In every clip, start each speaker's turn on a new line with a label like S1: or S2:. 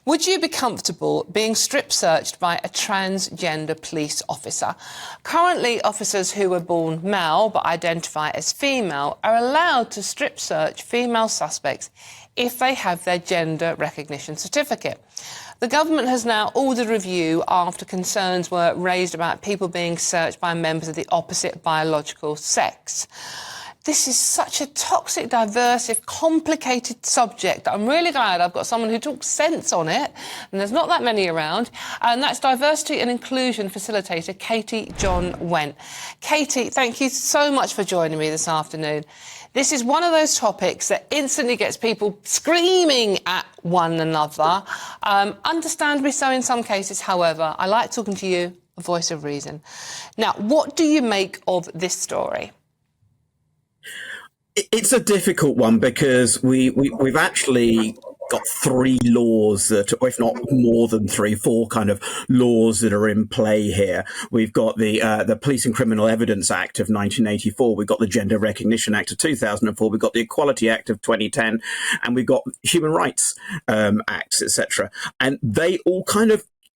S1: Would you be comfortable being strip searched by a transgender police officer? Currently, officers who were born male but identify as female are allowed to strip search female suspects if they have their gender recognition certificate. The government has now ordered review after concerns were raised about people being searched by members of the opposite biological sex. This is such a toxic, divisive, complicated subject that I'm really glad I've got someone who talks sense on it, and there's not that many around, and that's Diversity and Inclusion Facilitator Katy John Went. Katy, thank you so much for joining me this afternoon. This is one of those topics that instantly gets people screaming at one another. Understandably so in some cases, however. I like talking to you, a voice of reason. Now, what do you make of this story?
S2: It's a difficult one because we've actually got three laws that, or if not more than three, four kind of laws that are in play here. We've got the Police and Criminal Evidence Act of 1984. We've got the Gender Recognition Act of 2004. We've got the Equality Act of 2010, and we've got Human Rights Acts, etc. And they all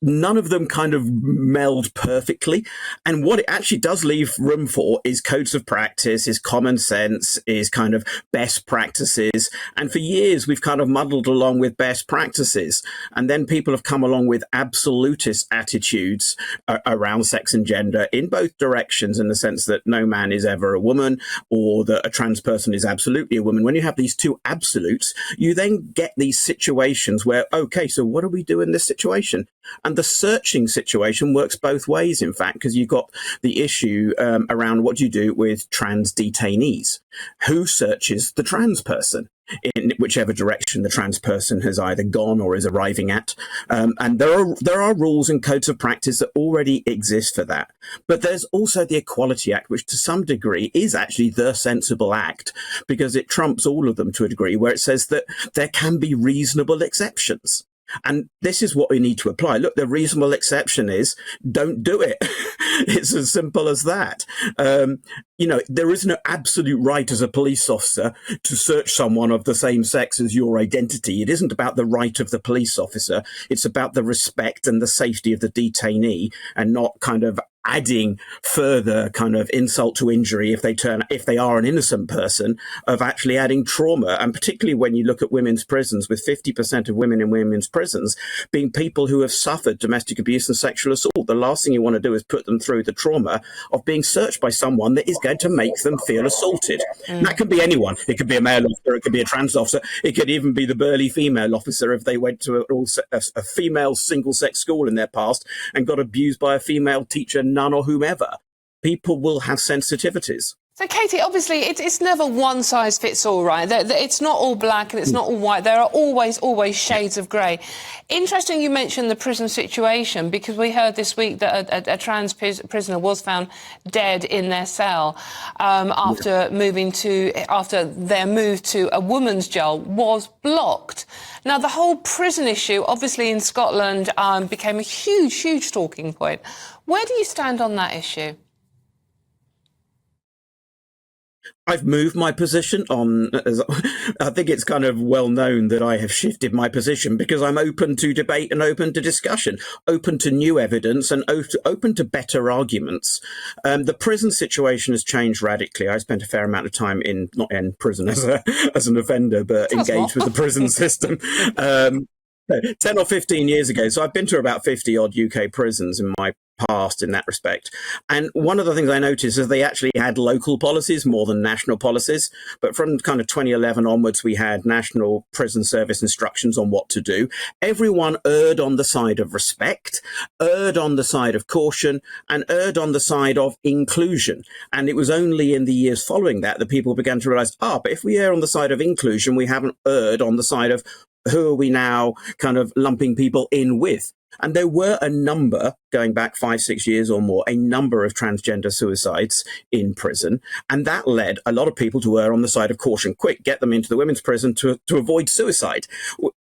S2: none of them kind of meld perfectly. And what it actually does leave room for is codes of practice, is common sense, is kind of best practices. And for years, we've kind of muddled along with best practices. And then people have come along with absolutist attitudes around sex and gender in both directions, in the sense that no man is ever a woman, or that a trans person is absolutely a woman. When you have these two absolutes, you then get these situations where, okay, so what do we do in this situation? And the searching situation works both ways, in fact, because you've got the issue around what do you do with trans detainees? Who searches the trans person in whichever direction the trans person has either gone or is arriving at? And there are rules and codes of practice that already exist for that. But there's also the Equality Act, which to some degree is actually the sensible act, because it trumps all of them to a degree, where it says that there can be reasonable exceptions. And this is what we need to apply. Look, the reasonable exception is don't do it. It's as simple as that. There is no absolute right as a police officer to search someone of the same sex as your identity. It isn't about the right of the police officer. It's about the respect and the safety of the detainee, and not kind of adding further kind of insult to injury if they are an innocent person, of actually adding trauma. And particularly when you look at women's prisons, with 50% of women in women's prisons being people who have suffered domestic abuse and sexual assault, the last thing you want to do is put them through the trauma of being searched by someone that is going to make them feel assaulted. And that could be anyone. It could be a male officer, it could be a trans officer, it could even be the burly female officer if they went to a female single-sex school in their past and got abused by a female teacher, nun or whomever. People will have sensitivities.
S1: So, Katy, obviously, it's never one size fits all, right? It's not all black and it's not all white. There are always shades of grey. Interesting you mentioned the prison situation, because we heard this week that a trans prisoner was found dead in their cell after their move to a woman's jail was blocked. Now, the whole prison issue, obviously in Scotland, became a huge talking point. Where do you stand on that issue?
S2: I've moved my position on. I think it's kind of well known that I have shifted my position, because I'm open to debate and open to discussion, open to new evidence and open to better arguments. The prison situation has changed radically. I spent a fair amount of time not in prison as an offender, but engaged with the prison system. 10 or 15 years ago. So I've been to about 50 odd UK prisons in my past in that respect. And one of the things I noticed is they actually had local policies more than national policies. But from kind of 2011 onwards, we had national prison service instructions on what to do. Everyone erred on the side of respect, erred on the side of caution, and erred on the side of inclusion. And it was only in the years following that people began to realize, but if we err on the side of inclusion, we haven't erred on the side of who are we now kind of lumping people in with. And there were a number, going back 5-6 years or more, a number of transgender suicides in prison. And that led a lot of people to err on the side of caution. Quick, get them into the women's prison to avoid suicide.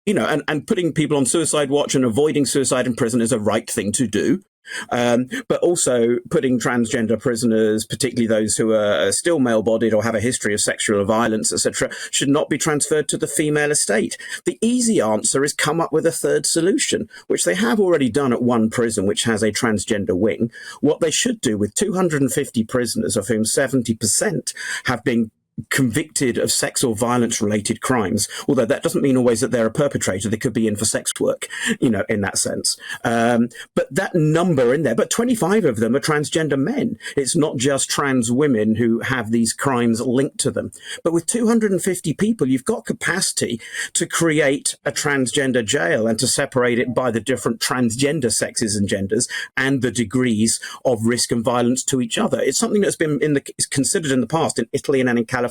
S2: And putting people on suicide watch and avoiding suicide in prison is a right thing to do. But also putting transgender prisoners, particularly those who are still male-bodied or have a history of sexual violence, etc., should not be transferred to the female estate. The easy answer is come up with a third solution, which they have already done at one prison, which has a transgender wing. What they should do with 250 prisoners, of whom 70% have been convicted of sex or violence related crimes, although that doesn't mean always that they're a perpetrator. They could be in for sex work, in that sense. But that number in there, but 25 of them are transgender men. It's not just trans women who have these crimes linked to them. But with 250 people, you've got capacity to create a transgender jail and to separate it by the different transgender sexes and genders and the degrees of risk and violence to each other. It's something that's been considered in the past in Italy and in California.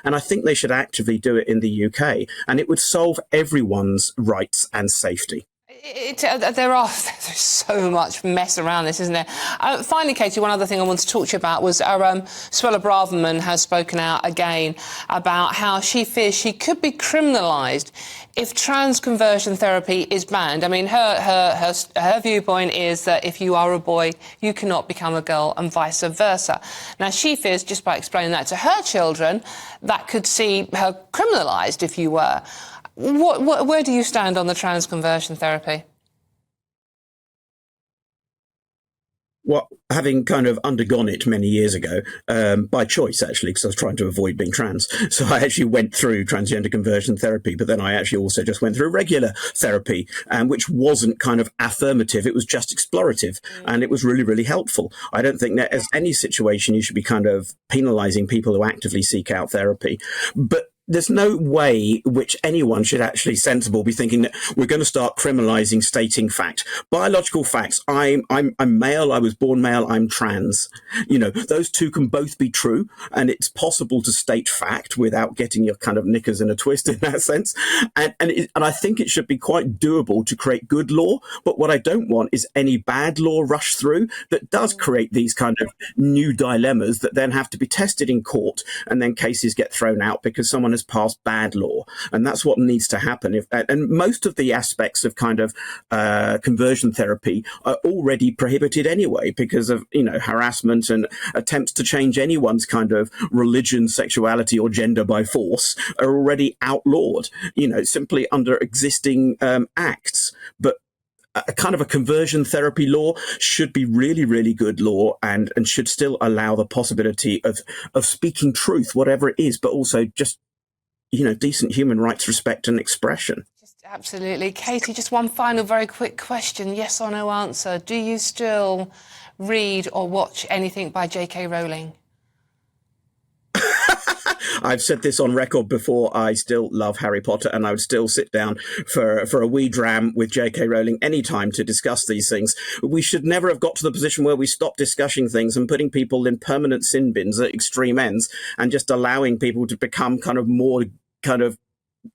S2: And I think they should actively do it in the UK, and it would solve everyone's rights and safety.
S1: There's so much mess around this, isn't there? Finally, Katy, one other thing I wanted to talk to you about was Suella Braverman has spoken out again about how she fears she could be criminalised if trans conversion therapy is banned. I mean, her viewpoint is that if you are a boy, you cannot become a girl and vice versa. Now, she fears, just by explaining that to her children, that could see her criminalised, if you were. Where do you stand on the trans conversion therapy?
S2: Well, having kind of undergone it many years ago, by choice, actually, because I was trying to avoid being trans. So I actually went through transgender conversion therapy, but then I actually also just went through regular therapy, which wasn't kind of affirmative. It was just explorative, and it was really, really helpful. I don't think that as any situation you should be kind of penalising people who actively seek out therapy. But there's no way which anyone should actually sensible be thinking that we're going to start criminalising stating fact. Biological facts. I'm male. I was born male. I'm trans. Those two can both be true, and it's possible to state fact without getting your kind of knickers in a twist in that sense. And I think it should be quite doable to create good law. But what I don't want is any bad law rush through that does create these kind of new dilemmas that then have to be tested in court, and then cases get thrown out because someone has passed bad law. And that's what needs to happen. And most of the aspects of kind of conversion therapy are already prohibited anyway because of, harassment and attempts to change anyone's kind of religion, sexuality or gender by force are already outlawed, simply under existing acts. But a kind of a conversion therapy law should be really, really good law and should still allow the possibility of speaking truth, whatever it is, but also just decent human rights, respect and expression.
S1: Absolutely. Katy, just one final very quick question, yes or no answer. Do you still read or watch anything by J.K. Rowling?
S2: I've said this on record before. I still love Harry Potter, and I would still sit down for a wee dram with J.K. Rowling anytime to discuss these things. We should never have got to the position where we stop discussing things and putting people in permanent sin bins at extreme ends and just allowing people to become kind of more kind of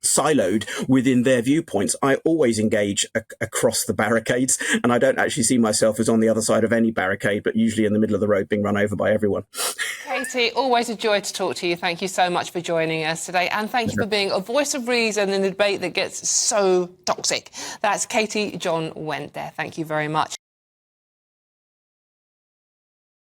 S2: siloed within their viewpoints. I always engage across the barricades, and I don't actually see myself as on the other side of any barricade, but usually in the middle of the road being run over by everyone.
S1: Katy, always a joy to talk to you. Thank you so much for joining us today, and thank you for being a voice of reason in a debate that gets so toxic. That's Katy John Went there. Thank you very much.